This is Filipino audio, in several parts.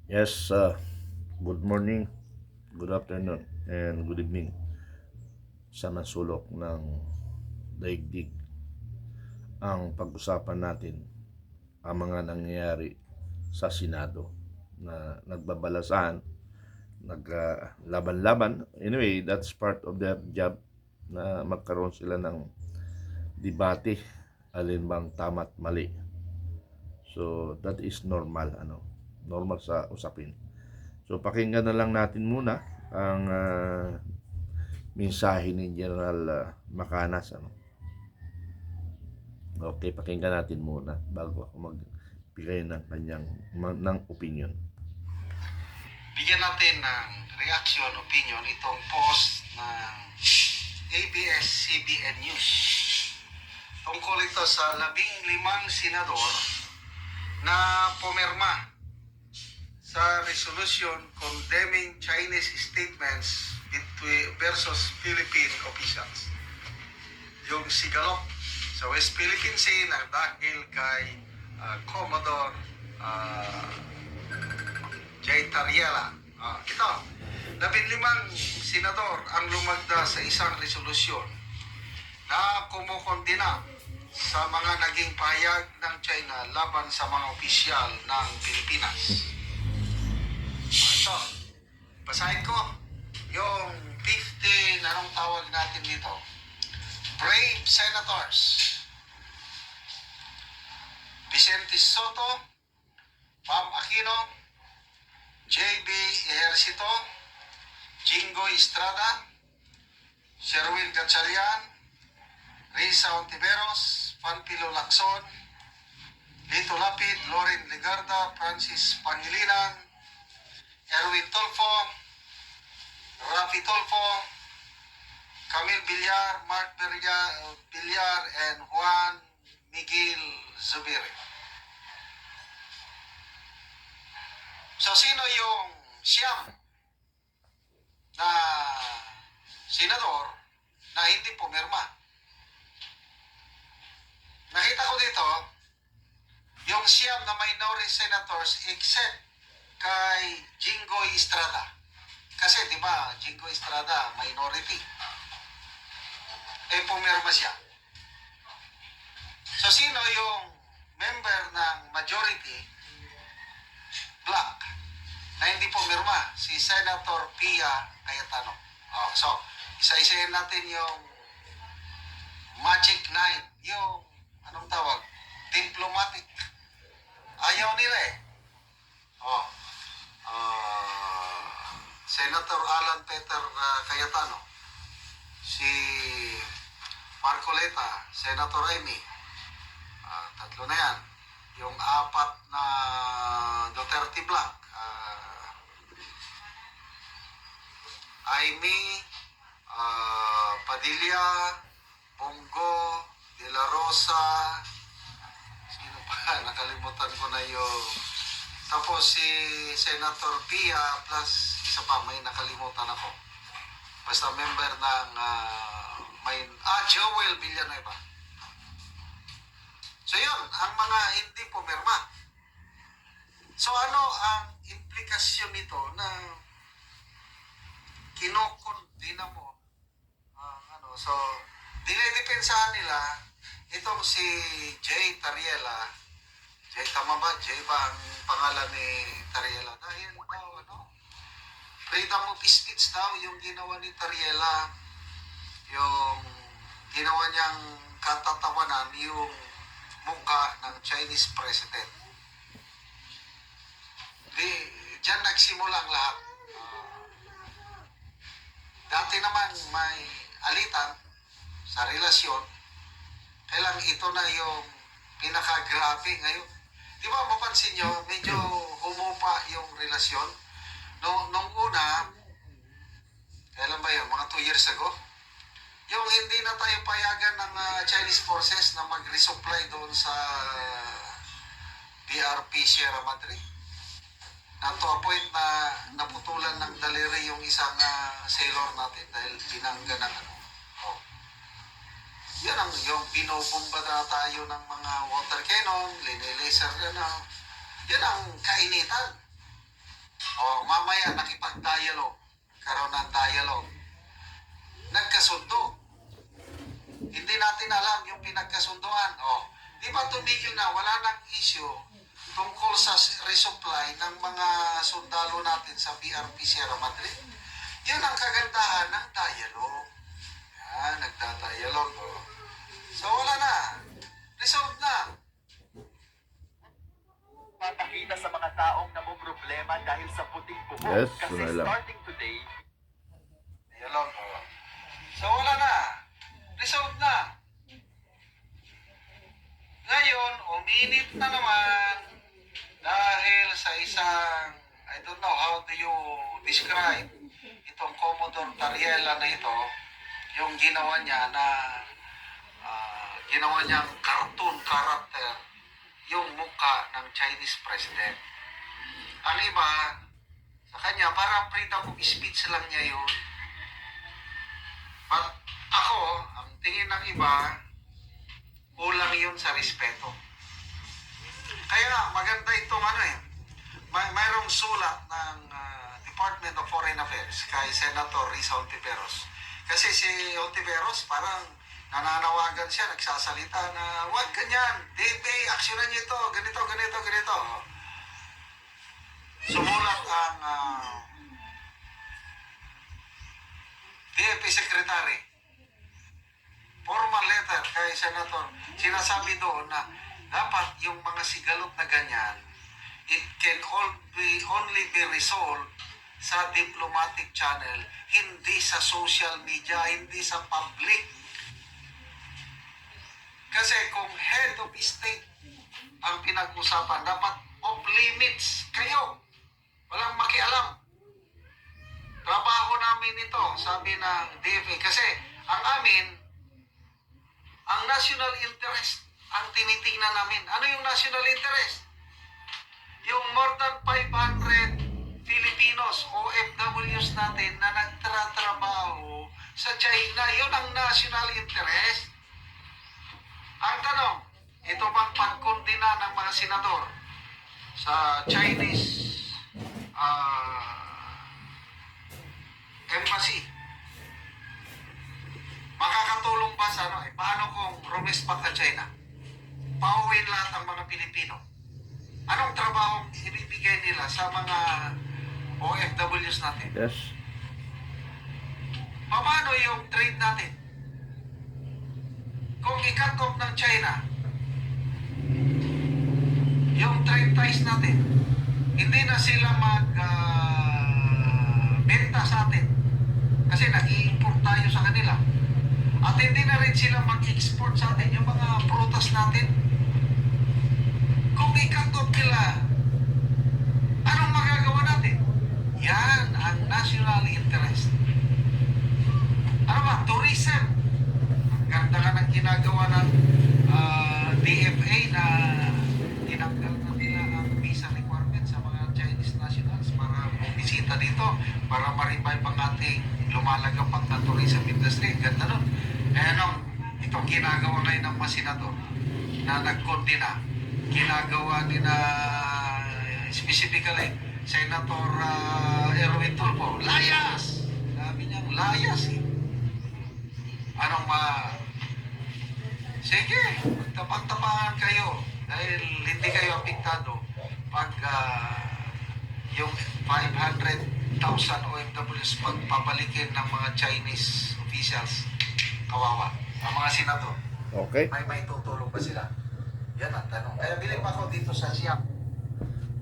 Yes, good morning, good afternoon, and good evening sa nasulok ng daigdig. Ang pag-usapan natin ang mga nangyayari sa Senado na nagbabalasan, naglaban-laban. Anyway, that's part of their job na magkaroon sila ng debate alin bang tama at mali. So, that is normal, normal sa usapin. So, pakinggan na lang natin muna ang mensahe ni General Macanas. Okay, pakinggan natin muna bago ako magbigay ng kanyang ng opinion. Bigyan natin ng reaction, opinion itong post ng ABS-CBN News. Tungkol ito sa 15 senador na pumirma sa resolution condemning Chinese statements versus Philippine officials. Yung sigalok sa West Philippine Sea na dahil kay Commodore J. Tariela. Ito, 15 senador ang lumagda sa isang resolusyon na kumukondina sa mga naging pahayag ng China laban sa mga opisyal ng Pilipinas. Ito, basahin ko yung 15, anong tawag natin dito? Brave Senators. Vicente Soto, Pam Aquino, J.B. Ejercito, Jingoy Estrada, Sherwin Gatchalian, Risa Ontiveros, Panfilo Lacson, Lito Lapid, Loren Legarda, Francis Pangilinan, Erwin Tolfo, Rafi Tolfo, Camille Villar, Mark Villar, and Juan Miguel Zubiri. So, sino yung siyam na senador na hindi pumirma? Nakita ko dito, yung siyam na minority senators except kay Jingoy Estrada. Kasi, di ba, Jingoy Estrada, minority. Pumirma siya. So, sino yung member ng majority black na hindi pumirma? Si Senator Pia Cayetano. So, isa-isahin natin yung Magic 9. Yung, anong tawag? Diplomatic. Ayaw nila eh. Senator Alan Peter Cayetano. Si Marcoleta, Senator Amy. Tatlo na yan. Yung apat na Duterte Black, Amy, Padilla, Bongo, De La Rosa, sino pa? Nakalimutan ko na yung... Tapos si Senator Pia plus isa pa, may nakalimutan ako. Basta member ng Joel Villanueva. So yun, ang mga hindi pumirma. So ano ang implikasyon nito na kinokondina mo? So dinidepensahan nila itong si J. Tariela. J, tama ba? J ba ang pangalan ni Tariela? Dahil freedom of speech daw yung ginawa ni Tariela. Yung ginawa niyang katatawanan yung mukha ng Chinese president. Diyan nagsimula ang lahat. Dati naman may alitan sa relasyon. Kailang ito na yung pinaka-grabe ngayon. Di ba mapansin nyo, medyo humupa yung relasyon. Nung una, kailan ba yun? Mga 2 years ago? Yung hindi na tayo payagan ng Chinese forces na mag-resupply doon sa BRP Sierra Madre. Na to a point na naputulan ng daliri yung isang sailor natin dahil binangga ng Yan ang yung binobomba na tayo ng mga water cannon, linelaser na. Yan ang kainitan. mamaya nakipag-dialogue. Karoon ng dialogue. Nagkasundo. Hindi natin alam yung pinagkasunduan. Di ba tumigil na? Wala nang issue tungkol sa resupply ng mga sundalo natin sa PRP Sierra Madre. Yun ang kagandahan ng dialogue. Yan, nagda-dialogue. So wala na. Resolved na. Papakita sa mga taong namumroblema dahil sa puting buhok. Yes, Kasi wala lang. starting today, Dialogue. So wala na. Resolved na. Ngayon, uminit na naman dahil sa isang, I don't know how do you describe itong Commodore Tariela na ito, yung ginawa niya na ginawa niyang cartoon character yung mukha ng Chinese president. Ang iba, sa kanya, parang freedom of speech lang niya yun. But ako, ang tingin ng iba, kulang yun sa respeto. Kaya maganda itong mayroong sulat ng Department of Foreign Affairs kay Senator Risa Hontiveros. Kasi si Hontiveros parang nananawagan siya, nagsasalita na huwag ganyan, DFA, aksyonan niyo ito, ganito, ganito, ganito. Sumulat ang DFA Secretary, formal letter kay Senator, sinasabi doon na dapat yung mga sigalot na ganyan, it can only be resolved sa diplomatic channel, hindi sa social media, hindi sa public. Kasi kung head of state ang pinag-usapan, dapat off limits kayo. Walang makialam. Trabaho namin ito, sabi ng DFA. Kasi ang amin, ang national interest ang tinitingnan namin. Ano yung national interest? Yung more than 500 Filipinos, OFWs natin na nagtatrabaho sa China, yun ang national interest. Ang tanong, ito bang pagkondina ng mga senador sa Chinese embassy? Makakatulong ba sa paano kung rumespak ka China? Pauwiin lahat ang mga Pilipino. Anong trabaho ibibigay nila sa mga OFWs natin? Yes. Paano yung trade natin? Kung i-cut off ng China, yung trade ties natin, hindi na sila benta sa atin. Kasi nag-i-import tayo sa kanila. At hindi na rin sila mag-export sa atin yung mga prutas natin. Kung i-cut off nila, anong magagawa natin? Yan ang national interest. Ano ba? Tourism. Ang ganda ka ng ginagawa ng DFA na tinanggal na nila ang visa requirement sa mga Chinese nationals para bumisita dito, para ma-revive ang ating lumalagapang na tourism industry. Ganda nun. Itong ginagawa ngayon ng mga senador na nagkondina, ginagawa ni na specifically Senator Erwin Tulfo, layas! Sabi niyang layas eh. Sige, magtapang-tapangan kayo dahil hindi kayo apektado pag yung 500,000 OFWs pagpapalikin ng mga Chinese officials, kawawa. Ang mga senador, Okay. may tutulong ba sila? Yan ang tanong. Kaya bilib ako dito sa Siam.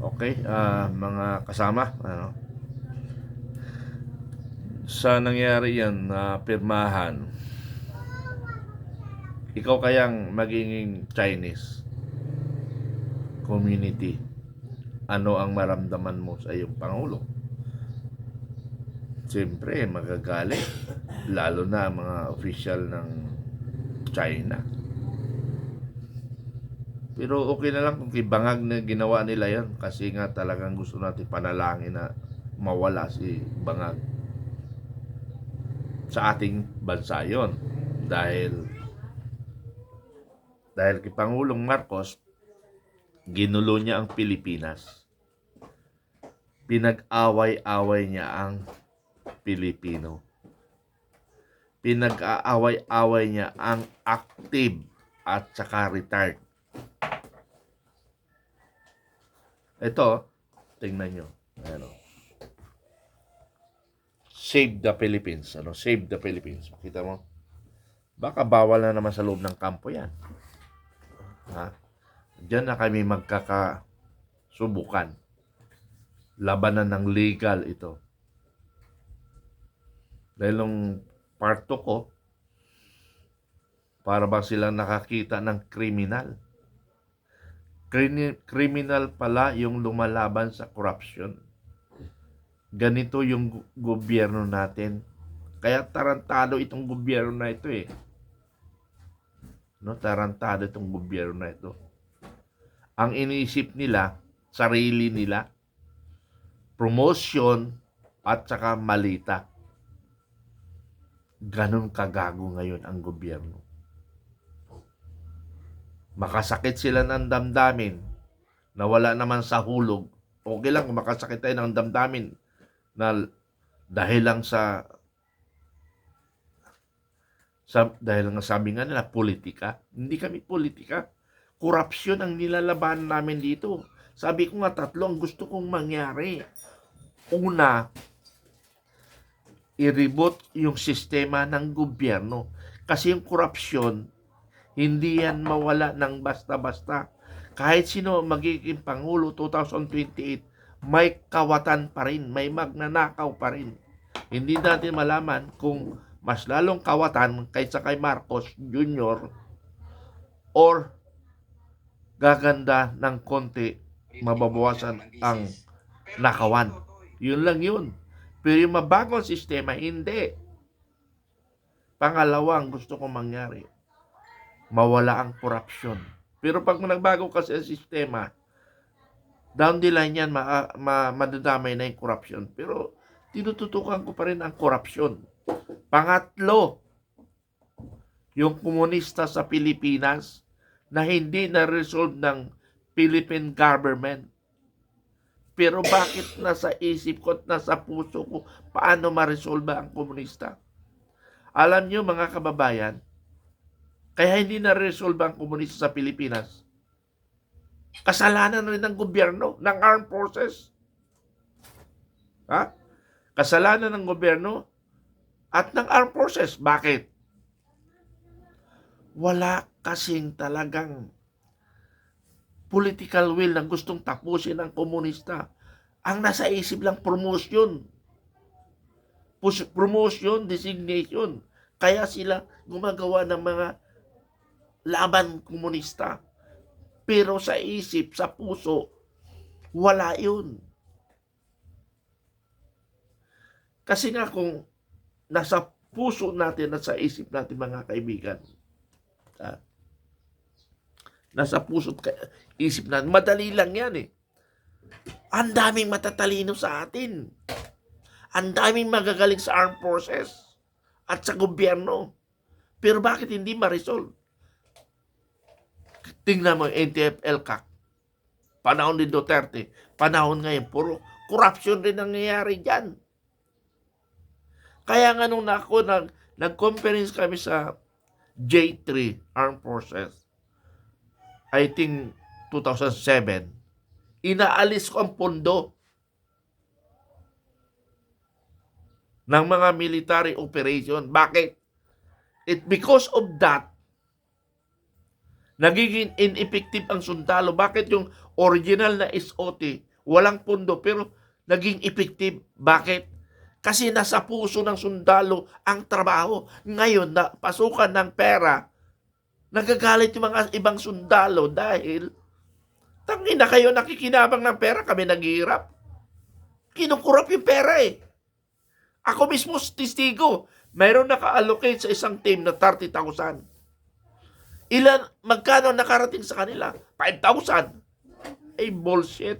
Okay, mga kasama, sa nangyari yan na pirmahan, ikaw kayang magiging Chinese community, ano ang maramdaman mo sa iyong Pangulo? Siyempre, magagalit, lalo na mga official ng China. Pero okay na lang kung kibangag na ginawa nila yan, kasi nga talagang gusto natin panalangin na mawala si Bangag sa ating bansa yon. Dahil kay Pangulong Marcos, ginulo niya ang Pilipinas. pinag-away-away niya ang Pilipino. Pinag-aaway-away niya ang active at saka retired. Ito, tingnan nyo. Ano, Save the Philippines. Save the Philippines. Makita mo? Baka bawal na naman sa loob ng kampo yan. Ha? Diyan na kami magkakasubukan. Labanan ng legal ito. Dahil nung part 2 ko, para ba silang nakakita ng kriminal? Kriminal pala yung lumalaban sa corruption. Ganito yung gobyerno natin. Kaya tarantado itong gobyerno na ito eh. No, tarantado itong gobyerno na ito. Ang iniisip nila, sarili nila, promotion at saka malita. Ganon kagago ngayon ang gobyerno. Makasakit sila ng damdamin na wala naman sa hulog. Okay lang kung makasakit tayo ng damdamin na dahil lang dahil nga sabi nga nila politika. Hindi kami politika. Korupsyon ang nilalabanan namin dito. Sabi ko nga 3 ang gusto kong mangyari. Una, i-reboot yung sistema ng gobyerno. Kasi yung korupsyon, hindi yan mawala ng basta-basta. Kahit sino magiging Pangulo 2028, may kawatan pa rin, may magnanakaw pa rin. Hindi natin malaman kung mas lalong kawatan kaysa kay Marcos Jr. or gaganda ng konti, mababawasan ang nakawan. Yun lang yun. Pero yung mabagong sistema, hindi. Pangalawang gusto kong mangyari, mawala ang korupsyon. Pero pag nagbago kasi ang sistema, down the line yan, madadamay na yung korupsyon. Pero tinututukan ko pa rin ang korupsyon. Pangatlo, yung komunista sa Pilipinas na hindi na-resolve ng Philippine government. Pero bakit nasa isip ko at nasa puso ko paano ma-resolve ang komunista? Alam nyo mga kababayan, kaya hindi na-resolve ang komunista sa Pilipinas. Kasalanan rin ng gobyerno, ng armed forces. Ha? Kasalanan ng gobyerno at ng armed forces. Bakit? Wala kasing talagang political will na gustong tapusin ang komunista. Ang nasa isip lang promotion. Promotion, designation. Kaya sila gumagawa ng mga laban komunista. Pero sa isip, sa puso, wala yun. Kasi nga kung nasa puso natin at sa isip natin mga kaibigan, nasa puso at isip natin, madali lang yan eh. Ang daming matatalino sa atin. Ang daming magagaling sa armed forces at sa gobyerno. Pero bakit hindi ma-resolve? Tingnan mo yung NTF-ELCAC. Panahon ni Duterte. Panahon ngayon, puro corruption rin nangyayari dyan. Kaya nga nung nag-conference kami sa J3 Armed Forces, I think 2007, inaalis ko ang pondo ng mga military operation. Bakit? Because of that, nagiging ineffective ang sundalo. Bakit yung original na SOT, walang pondo, pero naging effective? Bakit? Kasi nasa puso ng sundalo ang trabaho. Ngayon, na pasukan ng pera, nagagalit yung mga ibang sundalo dahil tangina kayo nakikinabang ng pera, kami naghihirap. Kinukurap yung pera eh. Ako mismo testigo, mayroon naka-allocate sa isang team na 30,000. Magkano nakarating sa kanila? 5,000. Eh, bullshit.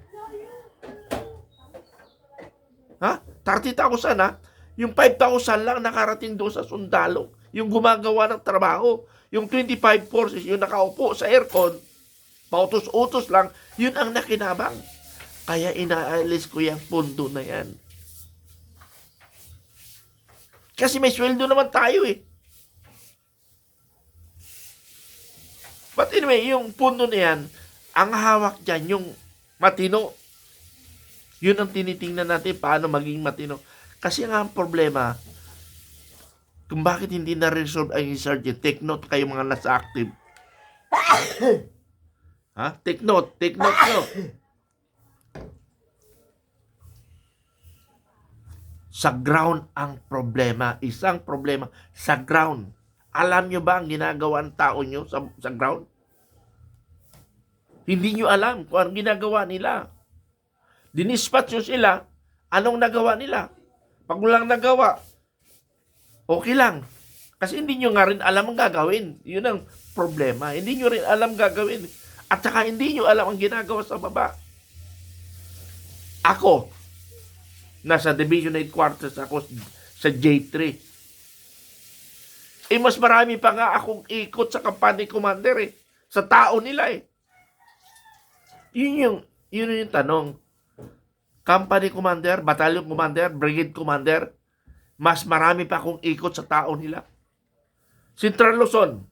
Ha? 30,000 ha? Yung 5,000 lang nakarating doon sa sundalo. Yung gumagawa ng trabaho. Yung 25 forces, yung nakaupo sa aircon, pautos-utos lang, yun ang nakinabang. Kaya inaalis ko yung pundo na yan. Kasi may sweldo naman tayo eh. But anyway, yung pundo na yan, ang hawak dyan, yung matino. Yun ang tinitingnan natin, paano maging matino. Kasi nga ang problema, kung bakit hindi na-resolve ang insurgent, take note kayo mga nasa active. Ha? Take note nyo. Sa ground ang problema. Isang problema sa ground. Alam nyo ba ang ginagawa ng tao nyo sa ground? Hindi nyo alam kung anong ginagawa nila. Dinispatch nyo sila, anong nagawa nila? Pag walang nagawa, okay lang. Kasi hindi nyo nga rin alam ang gagawin. Yun ang problema. Hindi nyo rin alam gagawin. At saka hindi nyo alam ang ginagawa sa baba. Ako, nasa Division Headquarters ako sa J3. Mas marami pa nga akong ikot sa company commander eh. Sa tao nila eh. Yun yung tanong. Company commander, battalion commander, brigade commander, mas marami pa akong ikot sa tao nila. Central Luzon.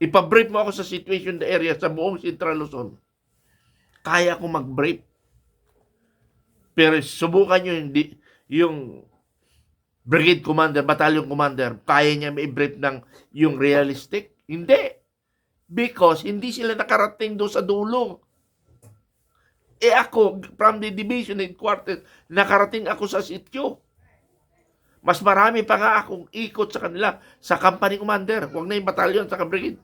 Ipabrief mo ako sa situation the area sa buong Central Luzon. Kaya akong mag-brief. Pero subukan nyo yung brigade commander, battalion commander, kaya niya may-brief ng yung realistic? Hindi. Because hindi sila nakarating doon sa dulo. Ako, from the division headquarters, nakarating ako sa sityo. Mas marami pa nga akong ikot sa kanila, sa company commander. Huwag na yung battalion, sa brigade.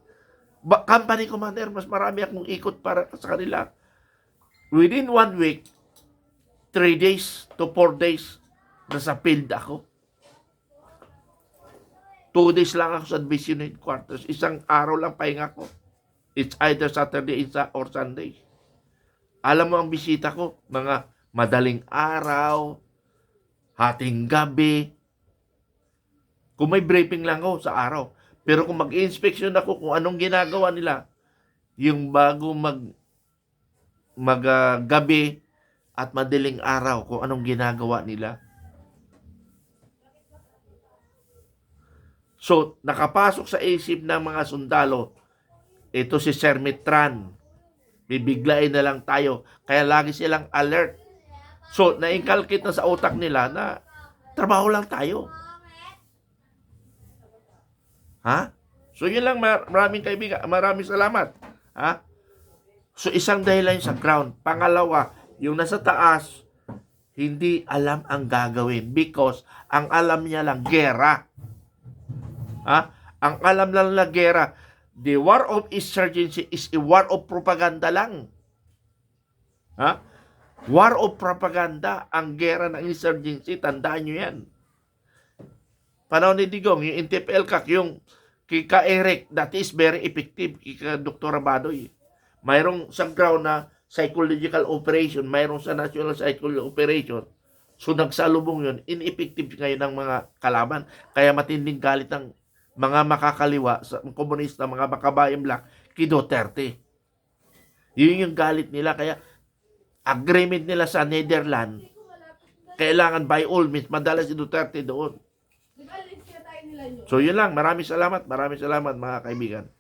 Company commander, mas marami akong ikot para sa kanila. Within 1 week, 3 days to 4 days, nasa field ako. 2 days lang ako sa division headquarters. Isang araw lang pahinga ko. It's either Saturday or Sunday. Alam mo ang bisita ko, mga madaling araw, hating gabi. Kung may briefing lang ako sa araw. Pero kung mag-inspection ako kung anong ginagawa nila, yung bago gabi at madaling araw, kung anong ginagawa nila. So, nakapasok sa isip ng mga sundalo, ito si Sir Mitran. Bibiglain na lang tayo. Kaya lagi silang alert. So, na-inculcate na sa utak nila na trabaho lang tayo. Ha? So, yun lang, maraming kaibigan. Maraming salamat. Ha? So, isang dahilan sa ground. Pangalawa, yung nasa taas, hindi alam ang gagawin because ang alam niya lang, gera. Ha? Ang alam lang na gera. The war of insurgency is a war of propaganda lang. Ha? War of propaganda. Ang gera ng insurgency, tandaan nyo yan. Panahon ni Digong, yung NTF-ELCAC, yung kika Eric, that is very effective. Kika Dr. Abadoy. Mayroong sa ground na psychological operation, mayroong sa national psychological operation. So nagsalubong yun, ineffective ngayon ng mga kalaban. Kaya matinding galit ng mga makakaliwa, sa komunista, mga makabayang black, kay Duterte. Yun yung galit nila. Kaya agreement nila sa Netherlands, kailangan by all means, madala si Duterte doon. So yun lang. Maraming salamat mga kaibigan.